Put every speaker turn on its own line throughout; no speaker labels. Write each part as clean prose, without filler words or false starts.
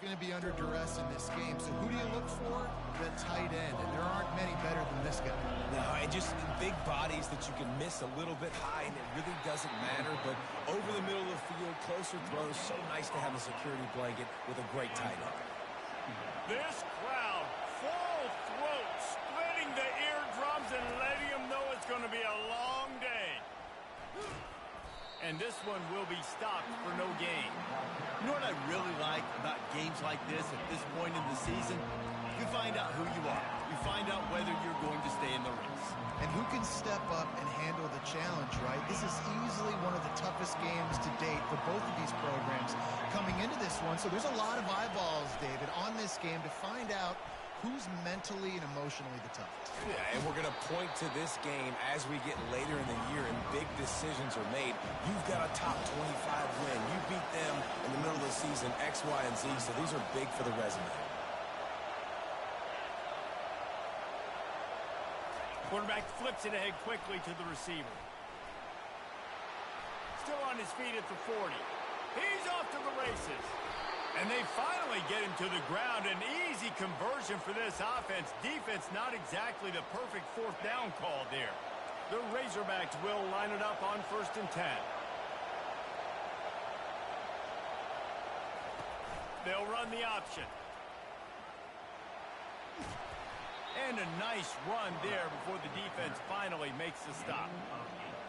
going to be under duress in this game. So who do you look for? The tight end. And there aren't many better than this guy.
No, and just big bodies that you can miss a little bit high, and it really doesn't matter. But over the middle of the field, closer throws, so nice to have a security blanket with a great tight end.
This crowd, full throat, splitting the eardrums and letting them know it's going to be a long day. And this one will be stopped for no gain.
You know what I really like about games like this at this point in the season? You find out who you are. You find out whether you're going to stay in the race.
And who can step up and handle the challenge, right? This is easily one of the toughest games to date for both of these programs coming into this one. So there's a lot of eyeballs, David, on this game to find out who's mentally and emotionally the toughest.
Yeah, and we're going to point to this game as we get later in the year and big decisions are made. You've got a top 25 win. You beat them in the middle of the season, X, Y, and Z, so these are big for the resume.
Quarterback flips it ahead quickly to the receiver. Still on his feet at the 40. He's off to the races. And they finally get him to the ground. An easy conversion for this offense. Defense not exactly the perfect fourth down call there. The Razorbacks will line it up on 1st and 10. They'll run the option. And a nice run there before the defense finally makes the stop.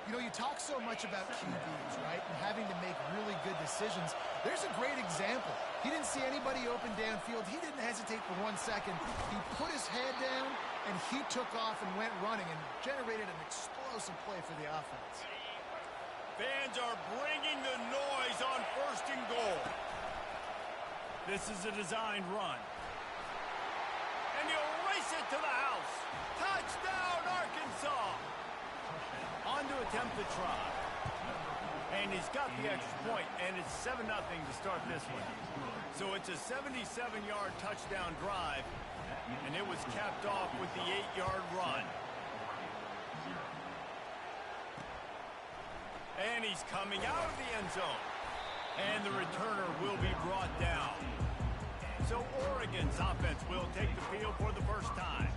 You know, you talk so much about QBs, right, and having to make really good decisions. There's a great example. He didn't see anybody open downfield. He didn't hesitate for 1 second. He put his head down, and he took off and went running and generated an explosive play for the offense.
Fans are bringing the noise on 1st and goal. This is a designed run. And he'll race it to the house. Touchdown, Arkansas! On to attempt the try. And he's got the extra point, and it's 7-0 to start this one. So it's a 77-yard touchdown drive, and it was capped off with the 8-yard run. And he's coming out of the end zone. And the returner will be brought down. So Oregon's offense will take the field for the first time.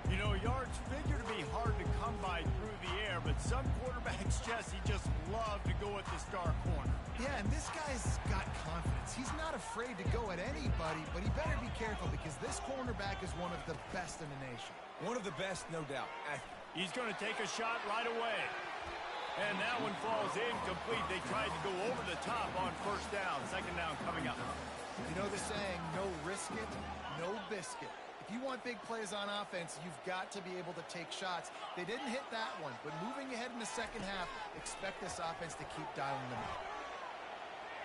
You know, yards figure to be hard to come by through the air, but some quarterbacks, Jesse, just love to go at the star corner.
Yeah, and this guy's got confidence. He's not afraid to go at anybody, but he better be careful because this cornerback is one of the best in the nation.
One of the best, no doubt.
He's going to take a shot right away. And that one falls incomplete. They tried to go over the top on 1st down. 2nd down coming up.
You know the saying, no risk it, no biscuit. If you want big plays on offense, you've got to be able to take shots. They didn't hit that one, but moving ahead in the 2nd half, expect this offense to keep dialing them up.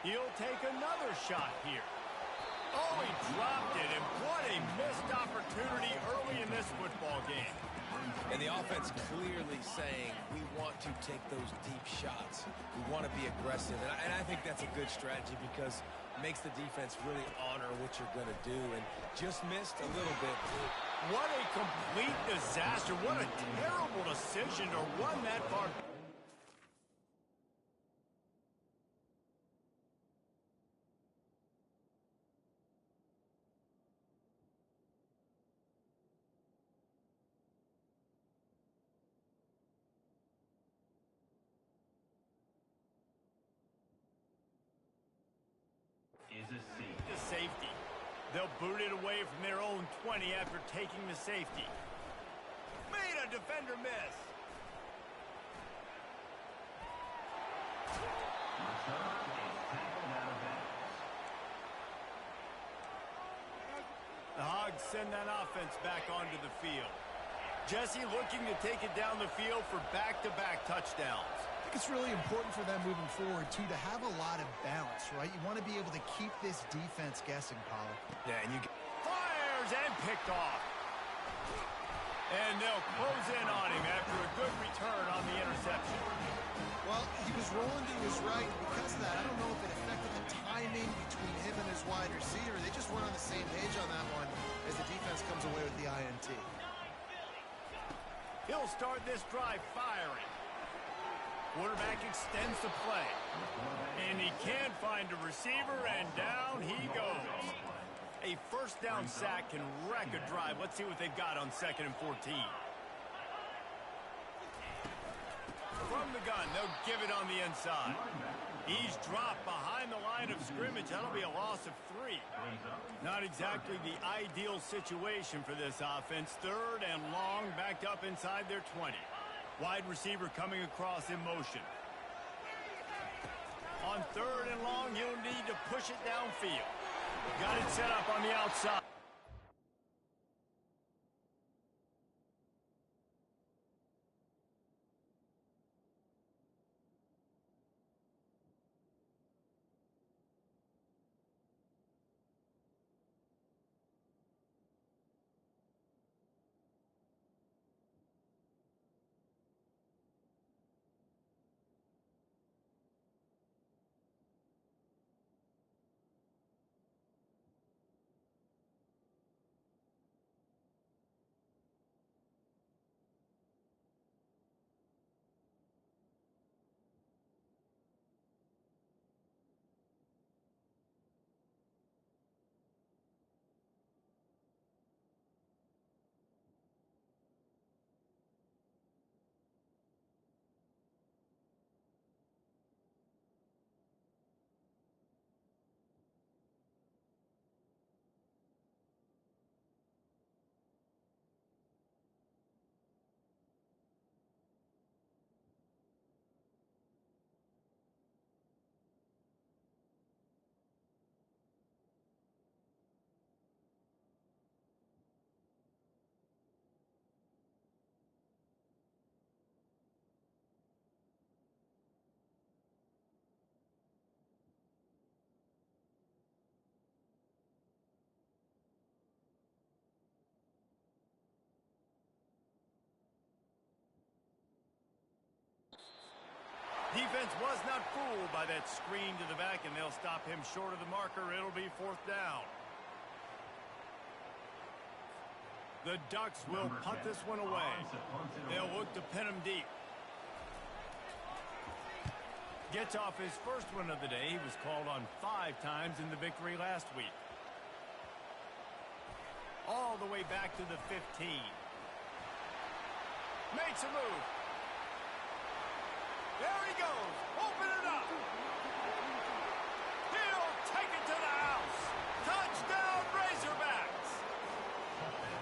He'll take another shot here. Oh, he dropped it, and what a missed opportunity early in this football game.
And the offense clearly saying, we want to take those deep shots. We want to be aggressive. And I think that's a good strategy because it makes the defense really honor what you're going to do. And just missed a little bit.
What a complete disaster. What a terrible decision to run that far. The safety. They'll boot it away from their own 20 after taking the safety. Made a defender miss. The Hogs send that offense back onto the field. Jesse looking to take it down the field for back-to-back touchdowns.
It's really important for them moving forward, too, to have a lot of balance, right? You want to be able to keep this defense guessing, Pollard.
Yeah, and you
fires and picked off. And they'll close in on him after a good return on the interception.
Well, he was rolling to his right. Because of that, I don't know if it affected the timing between him and his wide receiver. They just weren't on the same page on that one as the defense comes away with the INT.
He'll start this drive firing. Quarterback extends the play. And he can't find a receiver, and down he goes. A first down sack can wreck a drive. Let's see what they've got on 2nd and 14. From the gun, they'll give it on the inside. He's dropped behind the line of scrimmage. That'll be a loss of 3. Not exactly the ideal situation for this offense. 3rd and long, backed up inside their 20. Wide receiver coming across in motion. On 3rd and long, you'll need to push it downfield. Got it set up on the outside. Defense was not fooled by that screen to the back, and they'll stop him short of the marker. It'll be 4th down. The Ducks will punt this one away. They'll look to pin him deep. Gets off his first one of the day. He was called on 5 times in the victory last week. All the way back to the 15. Makes a move. There he goes. Open it up. He'll take it to the house. Touchdown, Razorbacks.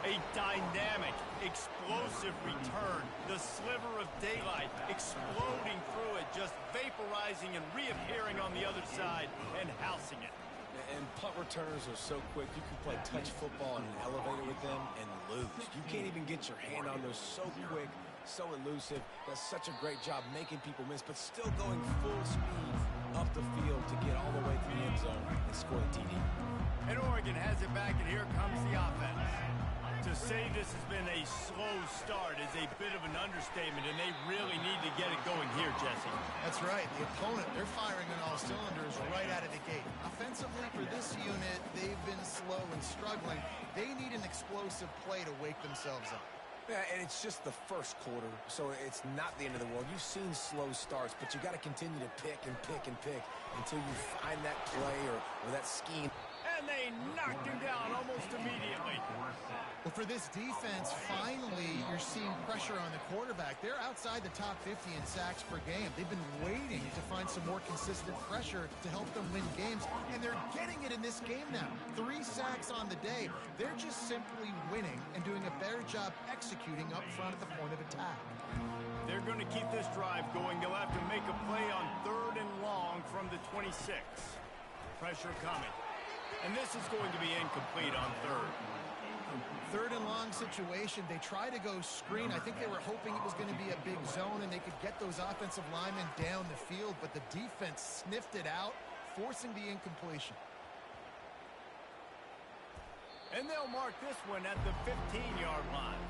A dynamic, explosive return. The sliver of daylight exploding through it, just vaporizing and reappearing on the other side and housing it.
And punt returners are so quick. You can play touch football in an elevator with them and lose. You can't even get your hand on those. So quick, so elusive. Does such a great job making people miss, but still going full speed up the field to get all the way to the end zone and score a TD.
And Oregon has it back, and here comes the offense. To say this has been a slow start is a bit of an understatement, and they really need to get it going here, Jesse.
That's right. The opponent, they're firing on all cylinders right out of the gate. Offensively, for this unit, they've been slow and struggling. They need an explosive play to wake themselves up.
Yeah, and it's just the first quarter, so it's not the end of the world. You've seen slow starts, but you got to continue to pick and pick and pick until you find that play or that scheme.
And they knocked him down almost immediately.
Well, for this defense, finally, you're seeing pressure on the quarterback. They're outside the top 50 in sacks per game. They've been waiting to find some more consistent pressure to help them win games, and they're getting it in this game now. 3 sacks on the day. They're just simply winning and doing a better job executing up front at the point of attack.
They're going to keep this drive going. They'll have to make a play on 3rd and long from the 26. Pressure coming. And this is going to be incomplete on 3rd.
3rd and long situation. They try to go screen. I think they were hoping it was going to be a big zone and they could get those offensive linemen down the field, but the defense sniffed it out, forcing the incompletion.
And they'll mark this one at the 15-yard line.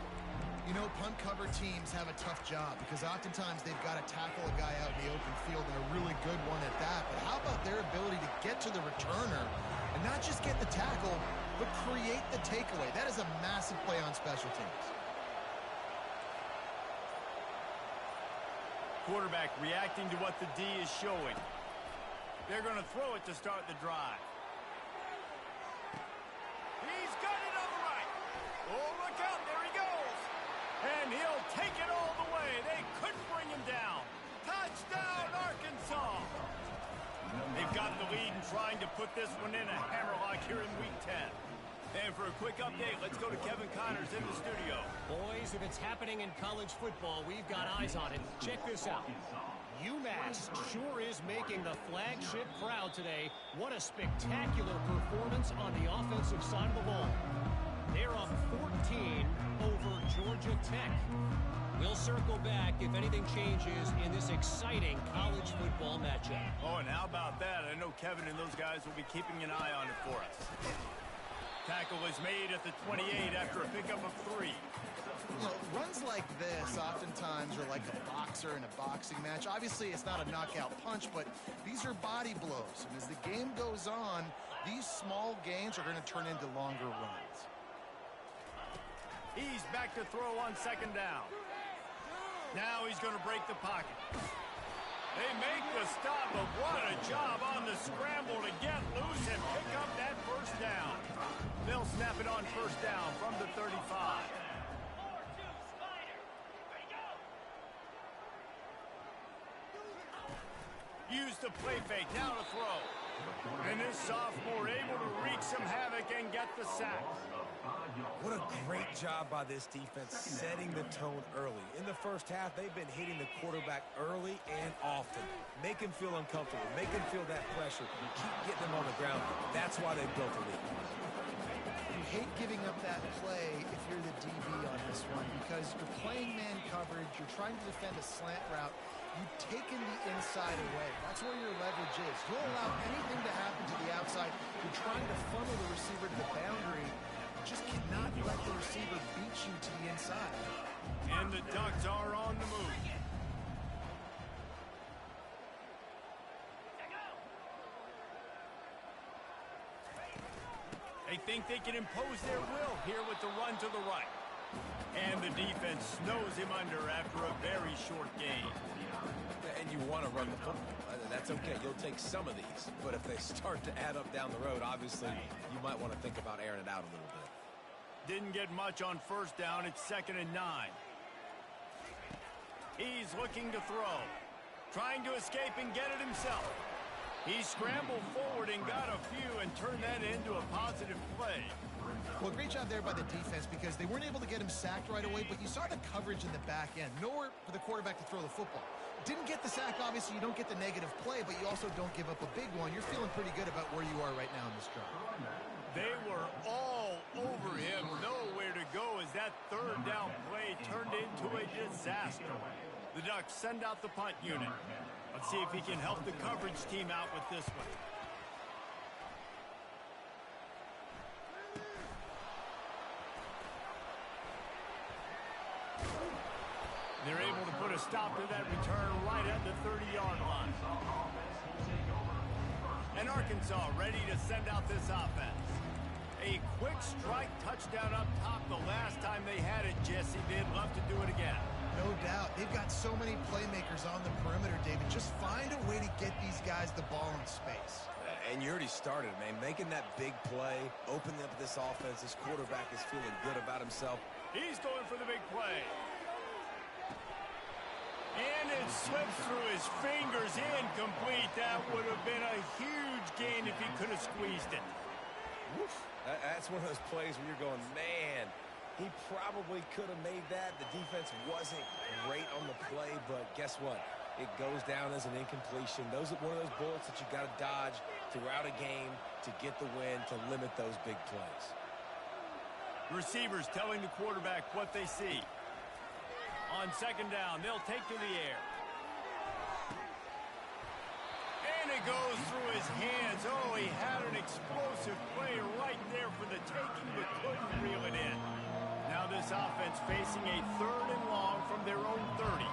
You know, punt cover teams have a tough job because oftentimes they've got to tackle a guy out in the open field, and a really good one at that. But how about their ability to get to the returner and not just get the tackle, but create the takeaway? That is a massive play on special teams.
Quarterback reacting to what the D is showing. They're going to throw it to start the drive. take it all the way. They couldn't bring him down. Touchdown, Arkansas. They've gotten the lead and trying to put this one in a hammerlock here in Week 10. And for a quick update, let's go to Kevin Connors in the studio.
Boys, if it's happening in college football, we've got eyes on it. Check this out. UMass sure is making the flagship proud today. What a spectacular performance on the offensive side of the ball. They're up 14 over Georgia Tech. We'll circle back if anything changes in this exciting college football matchup.
Oh, and how about that? I know Kevin and those guys will be keeping an eye on it for us. Tackle is made at the 28 after a pickup of 3.
You know, runs like this oftentimes are like a boxer in a boxing match. Obviously, it's not a knockout punch, but these are body blows. And as the game goes on, these small gains are going to turn into longer runs.
He's back to throw on second down. Now he's going to break the pocket. They make the stop, but what a job on the scramble to get loose and pick up that first down. They'll snap it on first down from the 35. Use the play fake, now to throw. And this sophomore able to wreak some havoc and get the sack.
What a great job by this defense setting the tone early. In the first half, they've been hitting the quarterback early and often. Make him feel uncomfortable. Make him feel that pressure. Keep getting him on the ground. That's why they built the lead.
You hate giving up that play if you're the DB on this one because you're playing man coverage. You're trying to defend a slant route. You've taken the inside away. That's where your leverage is. You'll allow anything to happen to the outside. You're trying to funnel the receiver to the boundary. You just cannot let the receiver beat you to the inside.
And the Ducks are on the move. They think they can impose their will here with the run to the right. And the defense snows him under after a very short game.
And you want to run the football. That's okay. You'll take some of these. But if they start to add up down the road, obviously, you might want to think about airing it out a little bit.
Didn't get much on first down. It's 2nd and 9. He's looking to throw. Trying to escape and get it himself. He scrambled forward and got a few and turned that into a positive play.
Well, great job there by the defense because they weren't able to get him sacked right away, but you saw the coverage in the back end. Nowhere for the quarterback to throw the football. Didn't get the sack, obviously. You don't get the negative play, but you also don't give up a big one. You're feeling pretty good about where you are right now in this drive.
They were all over him. Nowhere to go as that third down play turned into a disaster. The Ducks send out the punt unit. Let's see if he can help the coverage team out with this one. They're able to put a stop to that return right at the 30-yard line. And Arkansas ready to send out this offense. A quick strike touchdown up top the last time they had it, Jesse. They'd love to do it again.
No doubt. They've got so many playmakers on the perimeter, David. Just find a way to get these guys the ball in space.
And you already started, man. Making that big play, opening up this offense. This quarterback is feeling good about himself.
He's going for the big play. And it slips through his fingers, incomplete. That would have been a huge gain if he could have squeezed it.
Woof. That's one of those plays where you're going, man, he probably could have made that. The defense wasn't great on the play, but guess what? It goes down as an incompletion. Those are one of those bullets that you got to dodge throughout a game to get the win, to limit those big plays.
Receivers telling the quarterback what they see. On second down, they'll take to the air. And it goes through his hands. Oh, he had an explosive play right there for the taking, but couldn't reel it in. Now this offense facing a 3rd and long from their own 30.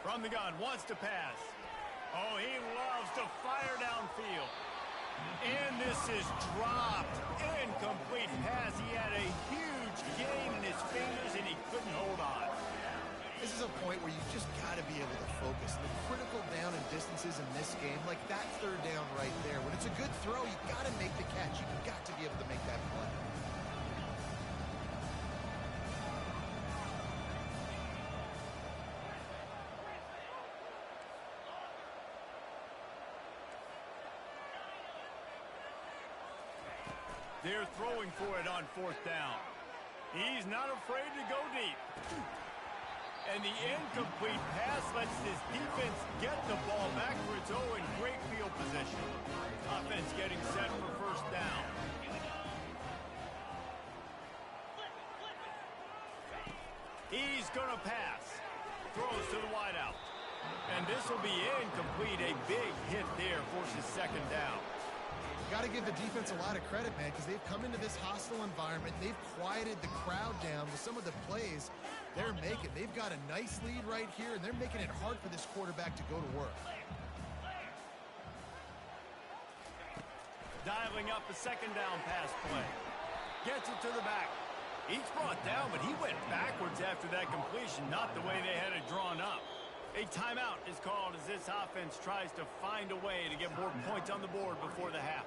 From the gun, wants to pass. Oh, he loves to fire downfield. And this is dropped. Incomplete pass. He had a huge gain in his fingers, and he couldn't hold on.
This is a point where you just got to game, like that third down right there. When it's a good throw, you got to make the catch. You've got to be able to make that play.
They're throwing for it on fourth down. He's not afraid to go deep. And the incomplete pass lets this defense get the ball back for its own great field position. Offense getting set for first down. He's going to pass. Throws to the wideout. And this will be incomplete. A big hit there forces second down.
Got to give the defense a lot of credit, man, because they've come into this hostile environment. They've quieted the crowd down with some of the plays they're making. They've got a nice lead right here, and they're making it hard for this quarterback to go to work.
Dialing up a second down pass play. Gets it to the back. He's brought down, but he went backwards after that completion, not the way they had it drawn up. A timeout is called as this offense tries to find a way to get more points on the board before the half.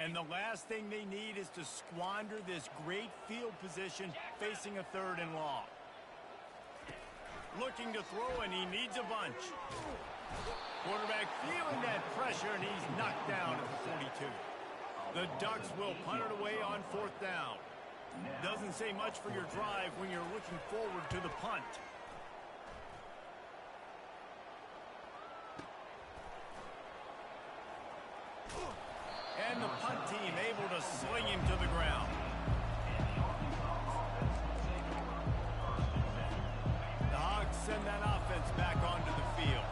And the last thing they need is to squander this great field position facing a third and long. Looking to throw, and he needs a bunch. Quarterback feeling that pressure, and he's knocked down at the 42. The Ducks will punt it away on fourth down. Doesn't say much for your drive when you're looking forward to the punt. And the punt team able to sling him to the ground. The Hogs send that offense back onto the field.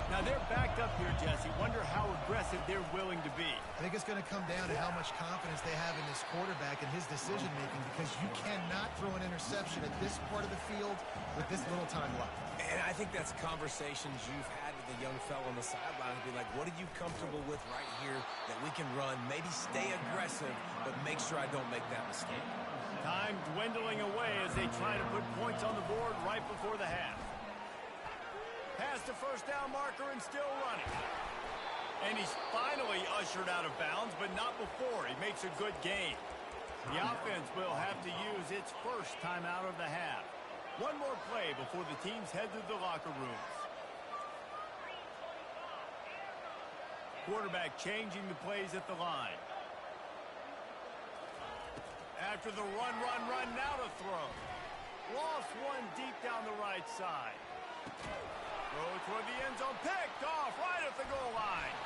Now they're backed up here, Jesse. Wonder how aggressive they're willing to be.
I think it's going to come down to how much confidence they have in this quarterback and his decision-making, because you cannot throw an interception at this part of the field with this little time left.
And I think that's conversations you've had with the young fellow on the sideline to be like, what are you comfortable with right here that we can run? Maybe stay aggressive, but make sure I don't make that mistake.
Time dwindling away as they try to put points on the board right before the half. Past the first down marker and still running. And he's finally ushered out of bounds, but not before. He makes a good gain. The offense will have to use its first timeout of the half. One more play before the teams head to the locker rooms. Quarterback changing the plays at the line. After the run, now to throw. Lost one deep down the right side. Throw toward the end zone, picked off right at the goal line.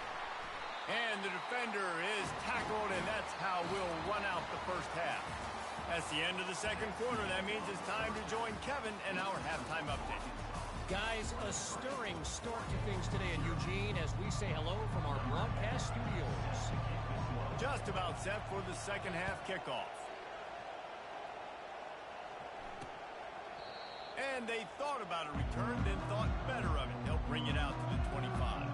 And the defender is tackled, and that's how we'll run out the first half. That's the end of the second quarter. That means it's time to join Kevin in our halftime update.
Guys, a stirring start to things today in Eugene as we say hello from our broadcast studios.
Just about set for the second half kickoff. And they thought about a return, then thought better of it. They'll bring it out to the 25.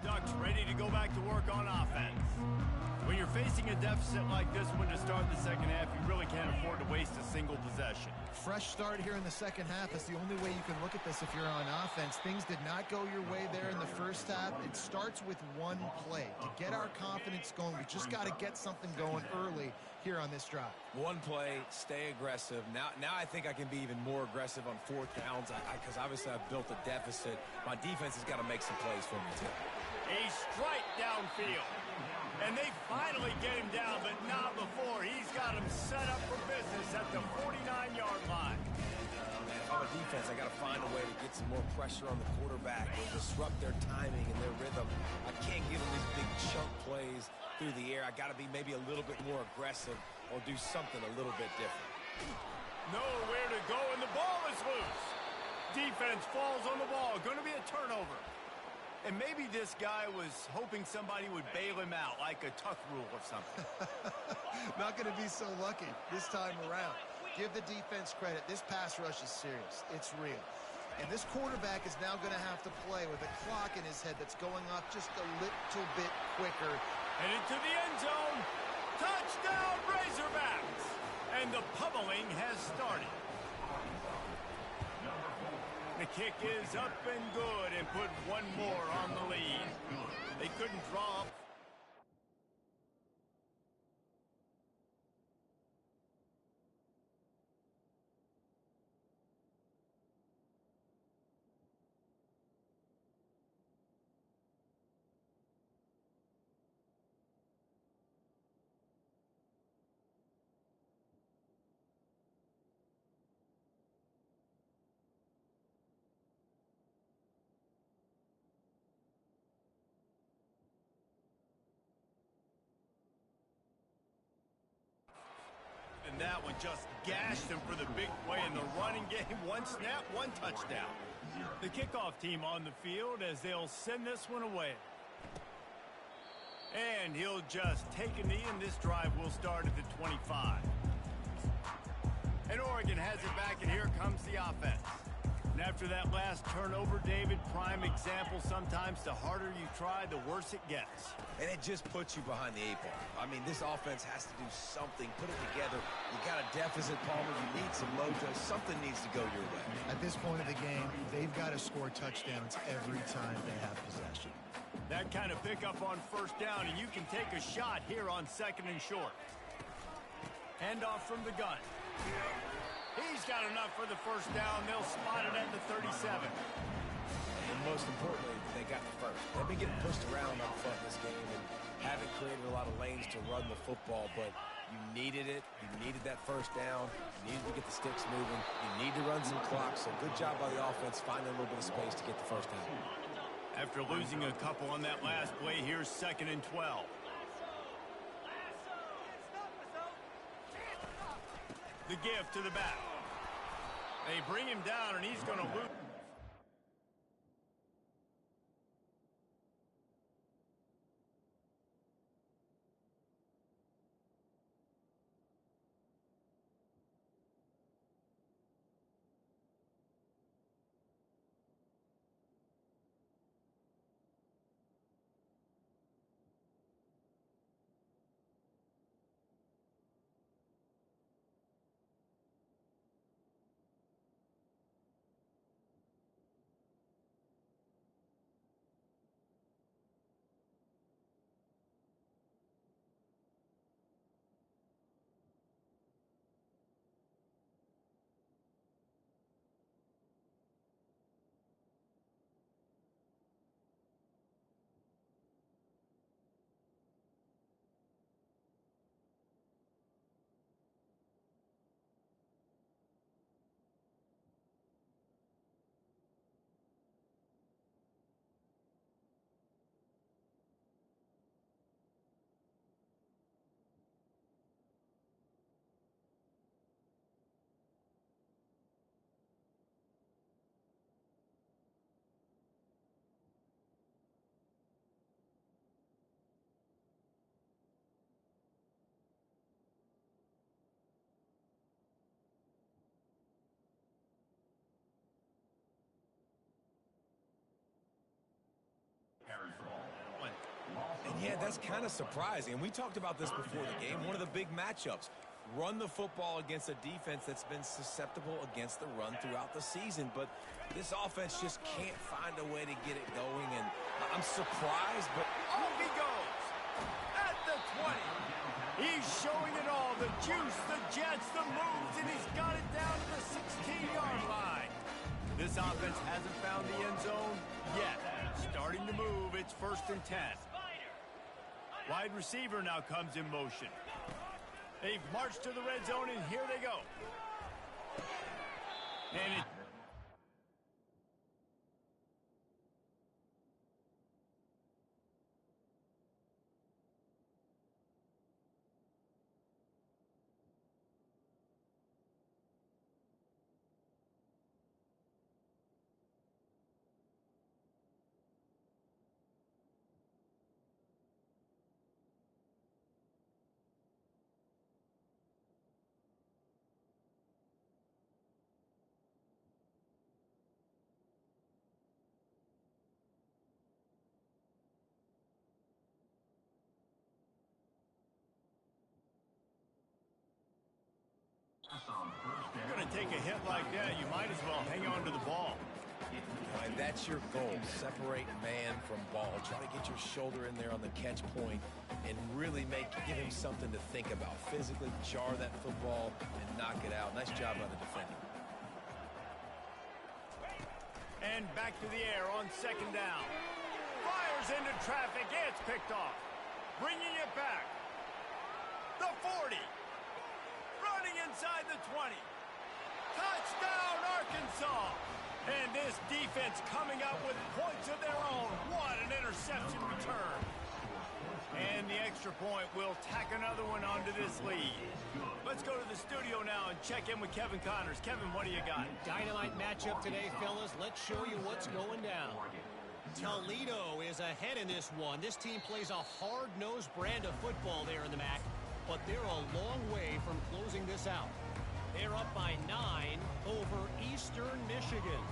Ducks ready to go back to work on offense. When you're facing a deficit like this one to start the second half, you really can't afford to waste a single possession.
Fresh start here in the second half. That's the only way you can look at this if you're on offense. Things did not go your way there in the first half. It starts with one play. To get our confidence going, we just got to get something going early here on this drive.
One play, stay aggressive. Now I think I can be even more aggressive on fourth downs because obviously I've built a deficit. My defense has got to make some plays for me, too.
A strike downfield. And they finally get him down, but not before. He's got him set up for business at the 49-yard line.
If I'm a defense, I got to find a way to get some more pressure on the quarterback and disrupt their timing and their rhythm. I can't give them these big chunk plays through the air. I got to be maybe a little bit more aggressive or do something a little bit different.
Nowhere to go, and the ball is loose. Defense falls on the ball. Going to be a turnover.
And maybe this guy was hoping somebody would bail him out, like a tuck rule or something.
Not going to be so lucky this time around. Give the defense credit. This pass rush is serious. It's real. And this quarterback is now going to have to play with a clock in his head that's going off just a little bit quicker.
And into the end zone. Touchdown, Razorbacks! And the pummeling has started. The kick is up and good and put one more on the lead. They couldn't draw up. And that one just gashed him for the big play in the running game. One snap, one touchdown. The kickoff team on the field as they'll send this one away. And he'll just take a knee, and this drive will start at the 25. And Oregon has it back, and here comes the offense. And after that last turnover, David, prime example, sometimes the harder you try, the worse it gets.
And it just puts you behind the eight ball. I mean, this offense has to do something, put it together. You got a deficit, Palmer. You need some mojo. Something needs to go your way.
At this point of the game, they've got to score touchdowns every time they have possession.
That kind of pickup on first down, and you can take a shot here on second and short. Handoff from the gun. He's got enough for the first down. They'll spot it at the 37.
And most importantly, they got the first. They've been getting pushed around up front this game and haven't created a lot of lanes to run the football, but you needed it. You needed that first down. You needed to get the sticks moving. You need to run some clock, so good job by the offense finding a little bit of space to get the first down.
After losing a couple on that last play, here's 2nd and 12. The gift to the back. They bring him down, and he's going to lose.
And yeah, that's kind of surprising. And we talked about this before the game. One of the big matchups. run the football against a defense that's been susceptible against the run throughout the season. But this offense just can't find a way to get it going, and I'm surprised, but
off he goes at the 20. He's showing it all, the juice, the jets, the moves, and he's got it down to the 16-yard line. This offense hasn't found the end zone yet. Starting to move, it's 1st and 10. Wide receiver now comes in motion. They've marched to the red zone, and here they go. And it you're going to take a hit like that, you might as well hang on to the ball.
and that's your goal. Separate man from ball. Try to get your shoulder in there on the catch point and really give him something to think about. Physically jar that football and knock it out. Nice job by the defender.
And back to the air on 2nd down. Fires into traffic. It's picked off. Bringing it back. The 40. Running inside the 20. Touchdown, Arkansas. And this defense coming up with points of their own. What an interception return. And the extra point will tack another one onto this lead. Let's go to the studio now and check in with Kevin Connors. Kevin, what do you got?
Dynamite matchup today, fellas. Let's show you what's going down. Toledo is ahead in this one. This team plays a hard-nosed brand of football there in the MAC, but they're a long way from closing this out. They're up by 9 over Eastern Michigan.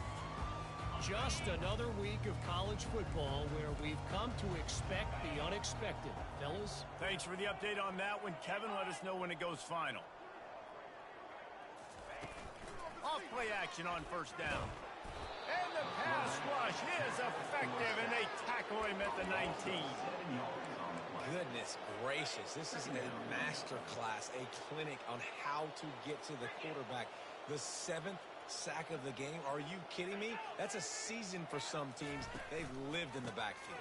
Just another week of college football where we've come to expect the unexpected. Fellas?
Thanks for the update on that one, Kevin. Let us know when it goes final. Off play action on 1st down. And the pass rush is effective, and they tackle him at the 19.
Goodness gracious. This is a master class, a clinic on how to get to the quarterback. The 7th sack of the game. Are you kidding me? That's a season for some teams. They've lived in the backfield.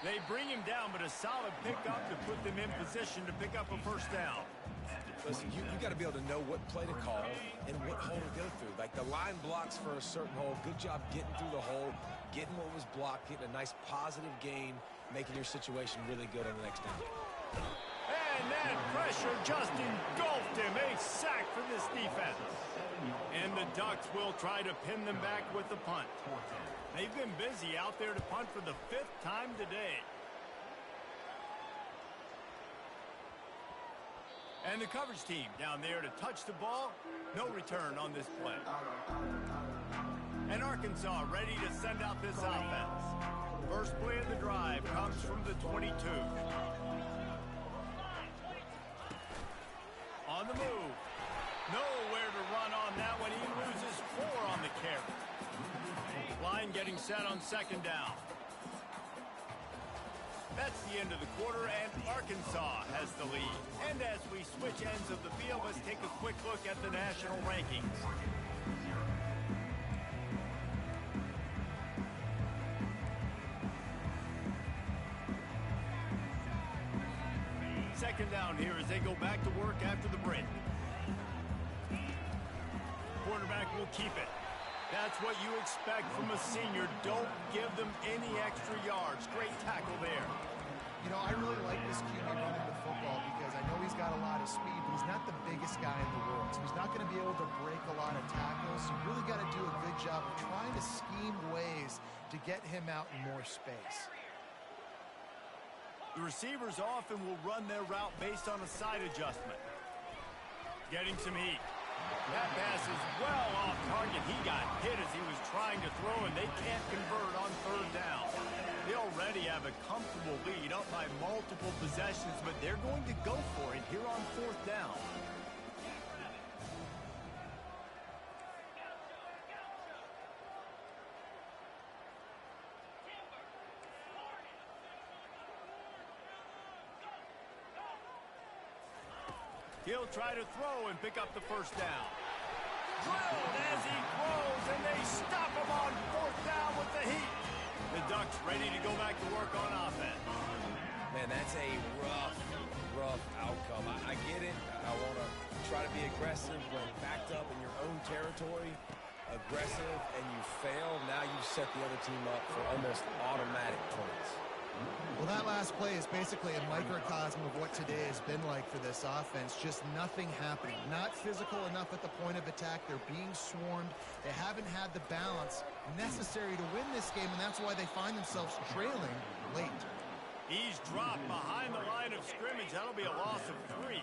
They bring him down, but a solid pickup to put them in position to pick up a 1st down.
Listen, you got to be able to know what play to call and what hole to go through. Like the line blocks for a certain hole. Good job getting through the hole, getting what was blocked, getting a nice positive gain, making your situation really good on the next down.
And that pressure just engulfed him. A sack for this defense. And the Ducks will try to pin them back with the punt. They've been busy out there to punt for the 5th time today. And the coverage team down there to touch the ball. No return on this play. And Arkansas ready to send out this offense. First play of the drive comes from the 22. On the move. Nowhere to run on that one. He loses 4 on the carry. Line getting set on 2nd down. That's the end of the quarter, and Arkansas has the lead. And as we switch ends of the field, let's take a quick look at the national rankings. Second down here as they go back to work after the break. Quarterback will keep it. That's what you expect from a senior. Don't give them any extra yards. Great tackle there.
You know, I really like this QB running the football because I know he's got a lot of speed, but he's not the biggest guy in the world. So he's not going to be able to break a lot of tackles. So you really got to do a good job of trying to scheme ways to get him out in more space.
The receivers often will run their route based on a side adjustment. Getting some heat. That pass is well off target. He got hit as he was trying to throw, and they can't convert on third down. They already have a comfortable lead up by multiple possessions, but they're going to go for it here on fourth down. He'll try to throw and pick up the first down. Drilled as he throws, and they stop him on fourth down with the heat. The Ducks ready to go back to work on offense.
Man, that's a rough outcome. I get it. I want to try to be aggressive, but backed up in your own territory, aggressive, and you fail. Now you set the other team up for almost automatic points.
Well, that last play is basically a microcosm of what today has been like for this offense. Just nothing happening. Not physical enough at the point of attack. They're being swarmed. They haven't had the balance necessary to win this game, and that's why they find themselves trailing late.
He's dropped behind the line of scrimmage. That'll be a loss of 3.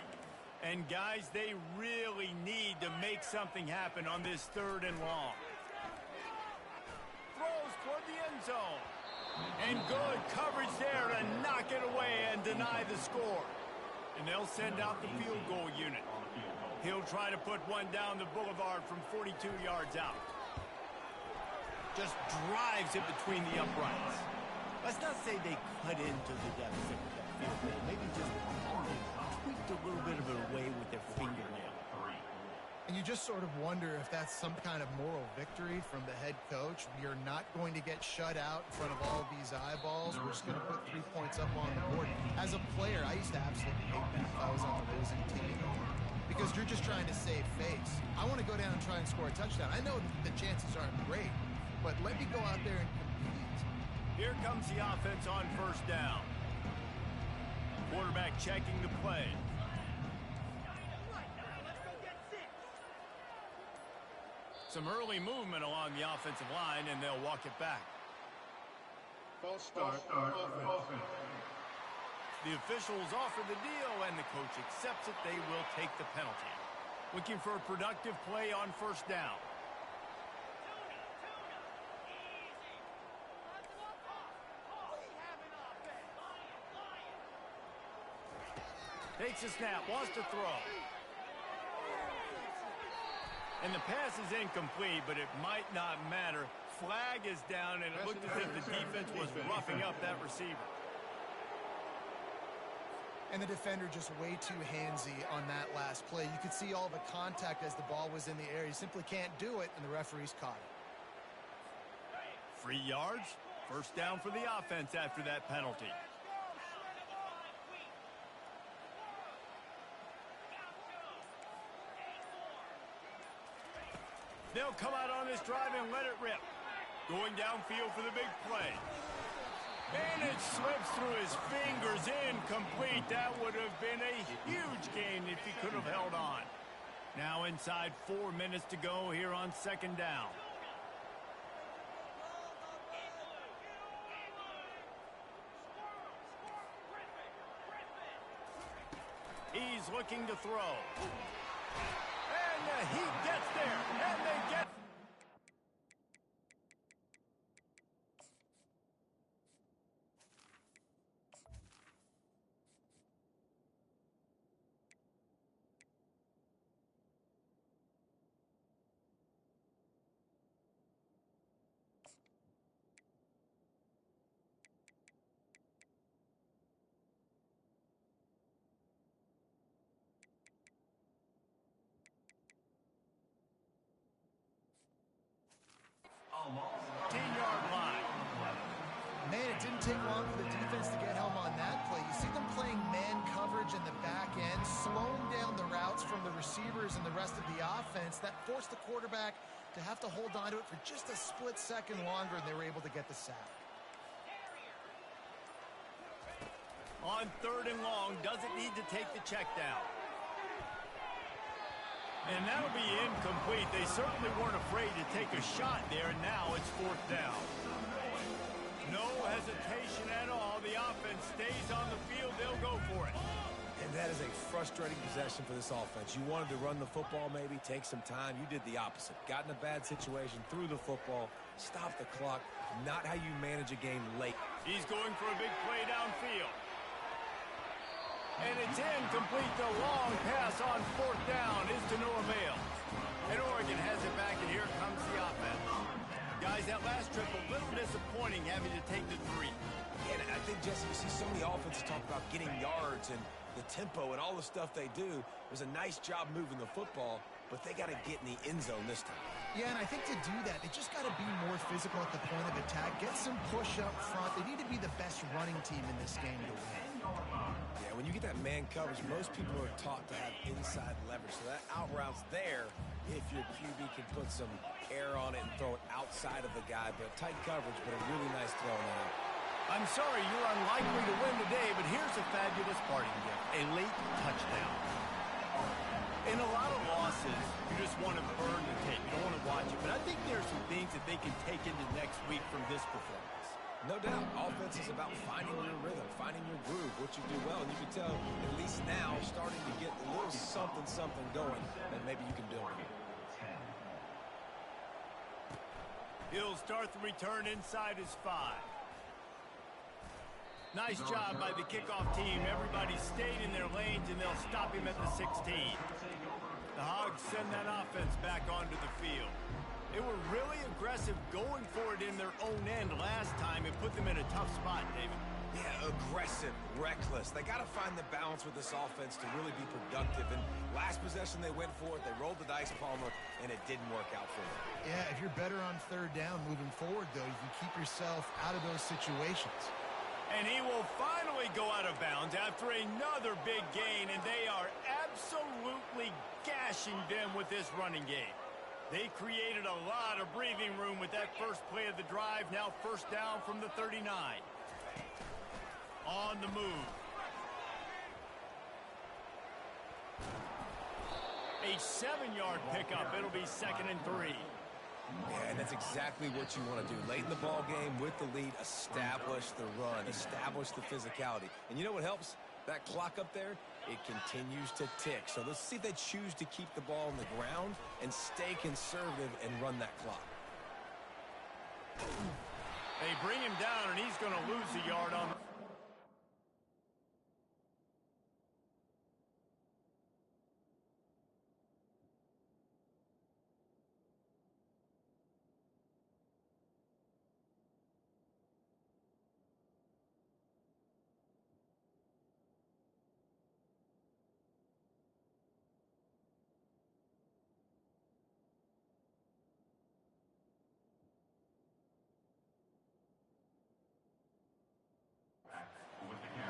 And, guys, they really need to make something happen on this third and long. Throws toward the end zone. And good coverage there to knock it away and deny the score. And they'll send out the field goal unit. He'll try to put one down the boulevard from 42 yards out. Just drives it between the uprights. Let's not say they cut into the deficit with that field goal. Maybe just tweaked a little bit of it away with their fingernail.
And you just sort of wonder if that's some kind of moral victory from the head coach. You're not going to get shut out in front of all of these eyeballs. We're just going to put 3 points up on the board. As a player, I used to absolutely hate that if I was on the losing team, because you're just trying to save face. I want to go down and try and score a touchdown. I know the chances aren't great, but let me go out there and compete.
Here comes the offense on first down. Quarterback checking the play. Some early movement along the offensive line, and they'll walk it back.
False start. Offense.
The officials offer the deal, and the coach accepts it. They will take the penalty. Looking for a productive play on first down. Takes a snap, wants to throw. And the pass is incomplete, but it might not matter. Flag is down, and it looked as if the defense was roughing up that receiver.
And the defender just way too handsy on that last play. You could see all the contact as the ball was in the air. He simply can't do it, and the referee's caught it.
3 yards, first down for the offense after that penalty. They'll come out on this drive and let it rip. Going downfield for the big play. And it slips through his fingers, incomplete. That would have been a huge gain if he could have held on. Now inside 4 minutes to go here on second down. He's looking to throw. And he gets there, and they get...
Man, it didn't take long for the defense to get home on that play. You see them playing man coverage in the back end, slowing down the routes from the receivers and the rest of the offense. That forced the quarterback to have to hold on to it for just a split second longer, and they were able to get the sack.
On third and long, doesn't need to take the check down. And that'll be incomplete. They certainly weren't afraid to take a shot there, and now it's fourth down. No hesitation at all. The offense stays on the field. They'll go for it.
And that is a frustrating possession for this offense. You wanted to run the football, maybe take some time. You did the opposite. Got in a bad situation, threw the football, stopped the clock. Not how you manage a game late.
He's going for a big play downfield. And it's incomplete. The long pass on 4th down is to no avail. And Oregon has it back, and here comes the offense. Guys, that last trip, a little disappointing having to take the 3.
And I think, Jesse, you see so many offenses talk about getting yards and the tempo and all the stuff they do. It was a nice job moving the football, but they got to get in the end zone this time.
Yeah, and I think to do that, they just got to be more physical at the point of attack, get some push up front. They need to be the best running team in this game to win.
Yeah, when you get that man coverage, most people are taught to have inside leverage. So that out route's there if your QB can put some air on it and throw it outside of the guy. But tight coverage, but a really nice throw in that out.
I'm sorry you're unlikely to win today, but here's a fabulous parting gift. A late touchdown. In a lot of losses, you just want to burn the tape. You don't want to watch it. But I think there are some things that they can take into next week from this performance.
No doubt. Offense is about finding your rhythm, finding your groove, what you do well. And you can tell, at least now, starting to get a little something going that maybe you can build on.
He'll start the return inside his 5. Nice job by the kickoff team. Everybody stayed in their lanes, and they'll stop him at the 16. The Hogs send that offense back onto the field. They were really aggressive going for it in their own end last time and put them in a tough spot, David.
Yeah, aggressive, reckless. They got to find the balance with this offense to really be productive. And last possession, they went for it. They rolled the dice, Palmer, and it didn't work out for them.
Yeah, if you're better on 3rd down moving forward, though, you can keep yourself out of those situations.
And he will finally go out of bounds after another big gain, and they are absolutely gashing them with this running game. They created a lot of breathing room with that first play of the drive. Now 1st down from the 39. On the move. A 7-yard pickup. It'll be 2nd and 3.
Yeah, and that's exactly what you want to do. Late in the ball game with the lead, establish the run, establish the physicality. And you know what helps? That clock up there, it continues to tick. So let's see if they choose to keep the ball on the ground and stay conservative and run that clock.
They bring him down, and he's going to lose a yard on.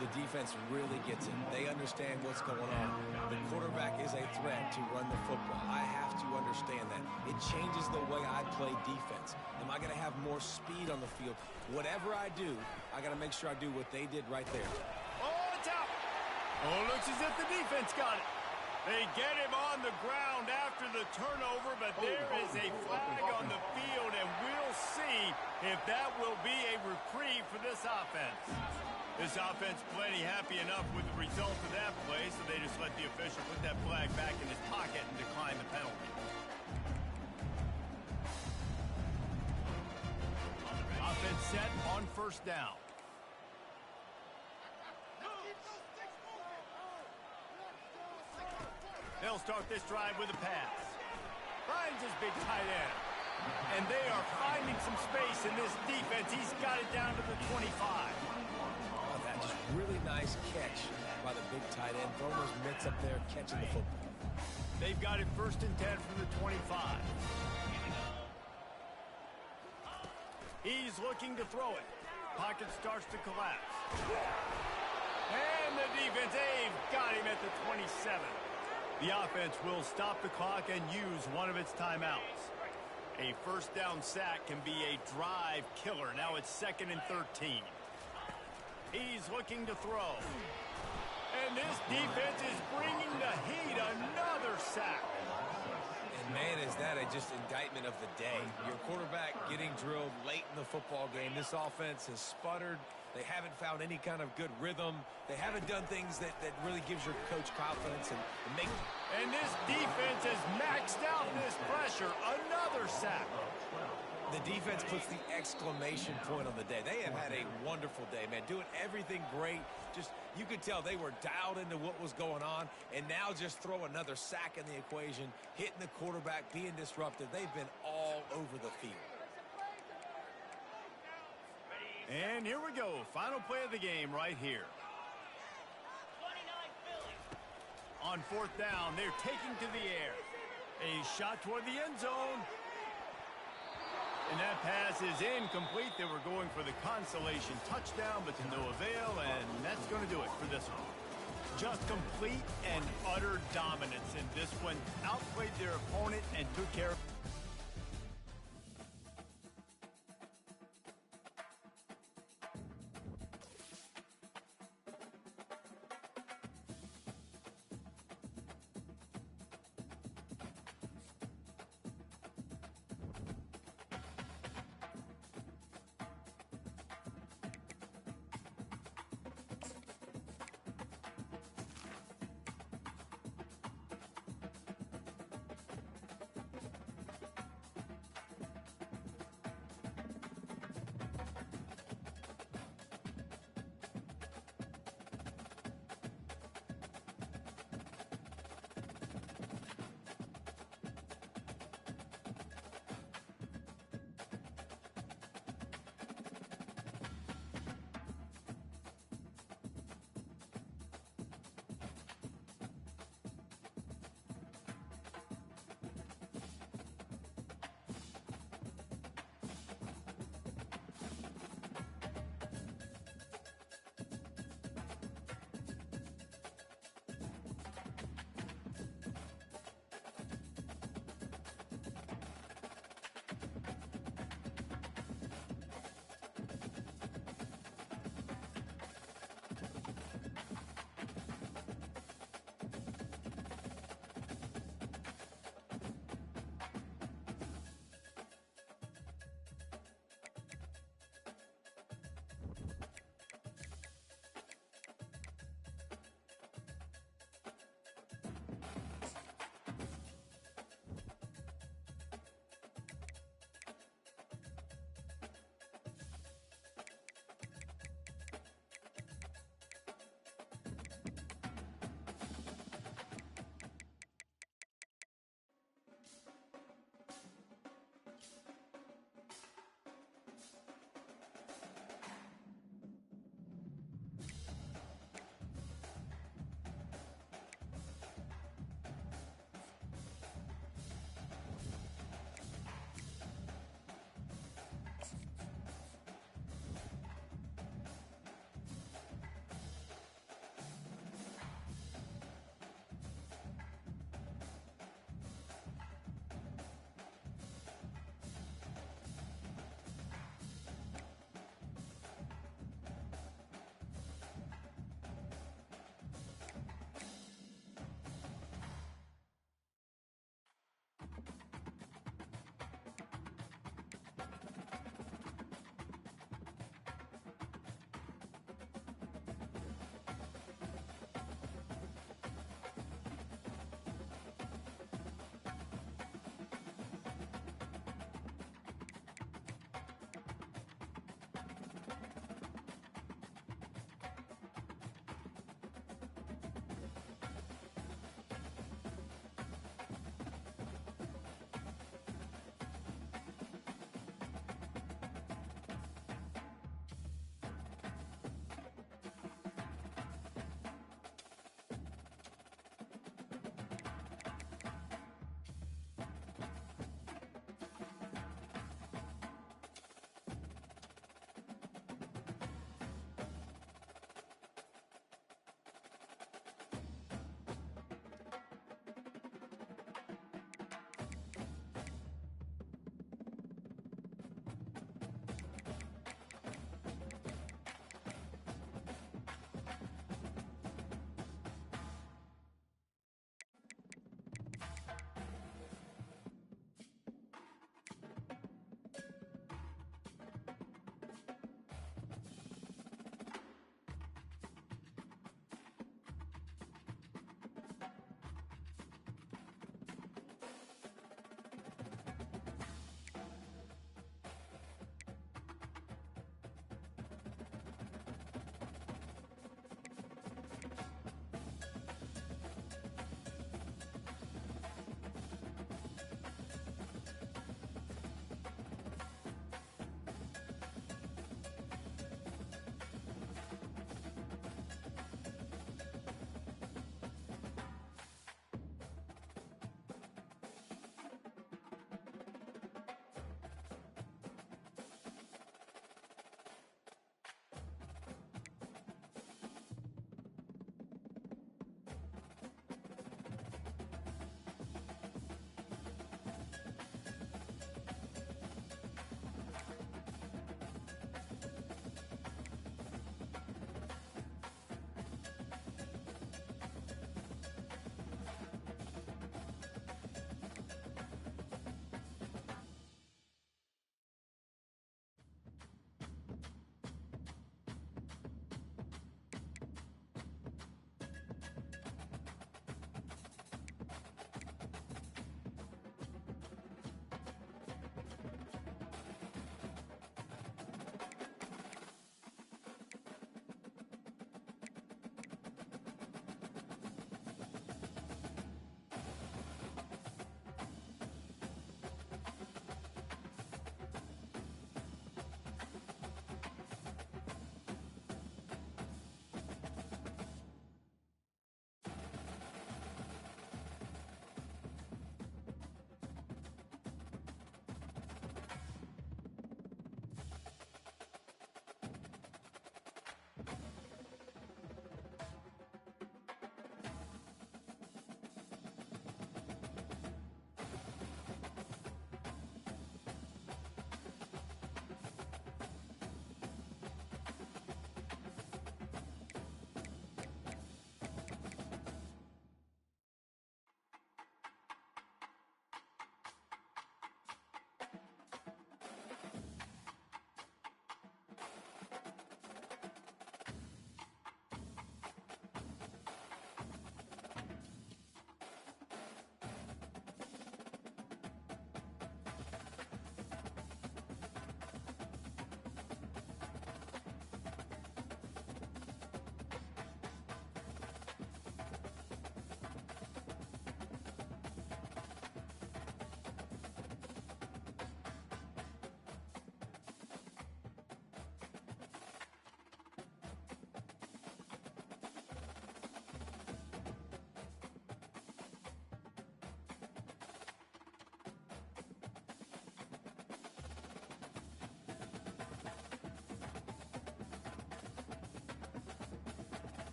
The defense really gets it. They understand what's going on. The quarterback is a threat to run the football. I have to understand that. It changes the way I play defense. Am I going to have more speed on the field? Whatever I do, I got to make sure I do what they did right there.
Oh, it's out. Oh, looks as if the defense got it. They get him on the ground after the turnover, but there is a flag on the field, and we'll see if that will be a reprieve for this offense. This offense plenty happy enough with the result of that play, so they just let the official put that flag back in his pocket and decline the penalty. Offense set on 1st down. They'll start this drive with a pass. Finds his big tight end. And they are finding some space in this defense. He's got it down to the 25.
Oh, that just really nice catch by the big tight end. Throwing those mitts up there, catching the football.
They've got it 1st and 10 from the 25. He's looking to throw it. Pocket starts to collapse. And the defense, they've got him at the 27. The offense will stop the clock and use one of its timeouts. A 1st down sack can be a drive killer. Now it's 2nd and 13. He's looking to throw. And this defense is bringing the heat. Another sack.
And man, is that a just indictment of the day. Your quarterback getting drilled late in the football game. This offense has sputtered. They haven't found any kind of good rhythm. They haven't done things that really gives your coach confidence and make.
And this defense has maxed out this pressure. Another sack.
The defense puts the exclamation point on the day. They have had a wonderful day, man. Doing everything great. Just, you could tell they were dialed into what was going on. And now just throw another sack in the equation, hitting the quarterback, being disruptive. They've been all over the field.
And here we go. Final play of the game right here. On fourth down, they're taking to the air. A shot toward the end zone. And that pass is incomplete. They were going for the consolation touchdown, but to no avail, and that's going to do it for this one. Just complete and utter dominance in this one. Outplayed their opponent and took care of